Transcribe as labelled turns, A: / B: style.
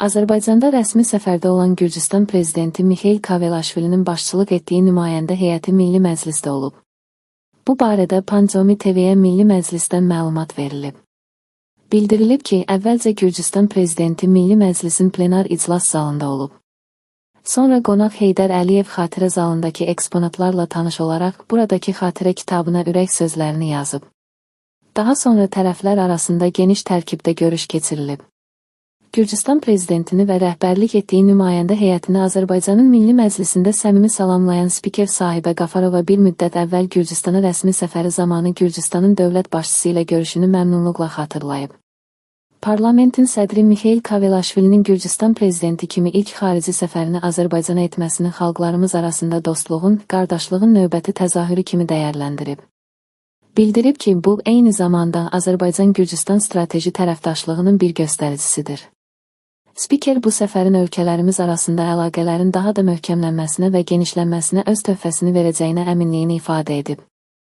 A: Azərbaycanda rəsmi səfərdə olan Gürcüstan prezidenti Mikhail Kavelaşvilinin başçılıq etdiyi nümayəndə heyəti Milli Məclisdə olub. Bu barədə Pancomi TV-yə Milli Məclisdən məlumat verilib. Bildirilib ki, əvvəlcə Gürcüstan prezidenti Milli Məclisin plenar iclas zalında olub. Sonra qonaq Heydər Əliyev xatirə zalındakı eksponatlarla tanış olaraq buradakı xatirə kitabına ürək sözlərini yazıb. Daha sonra tərəflər arasında geniş tərkibdə görüş keçirilib. Gürcüstan prezidentini və rəhbərlik etdiyi nümayəndə heyətini Azərbaycanın Milli Məclisində səmimi salamlayan spiker Sahibə Qafarova bir müddət əvvəl Gürcüstana rəsmi səfəri zamanı Gürcüstanın dövlət başçısı ilə görüşünü məmnunluqla xatırlayıb. Parlamentin sədri Mikhail Kavelaşvilinin Gürcüstan prezidenti kimi ilk xarici səfərini Azərbaycana etməsini xalqlarımız arasında dostluğun, qardaşlığın növbəti təzahürü kimi dəyərləndirib. Bildirib ki, bu eyni zamanda Azərbaycan-Gürcüstan strateji tərəfdaşlığının bir göstəricisidir. Spiker bu səfərin ölkələrimiz arasında əlaqələrin daha da möhkəmlənməsinə və genişlənməsinə öz töhfəsini verəcəyinə əminliyini ifadə edib.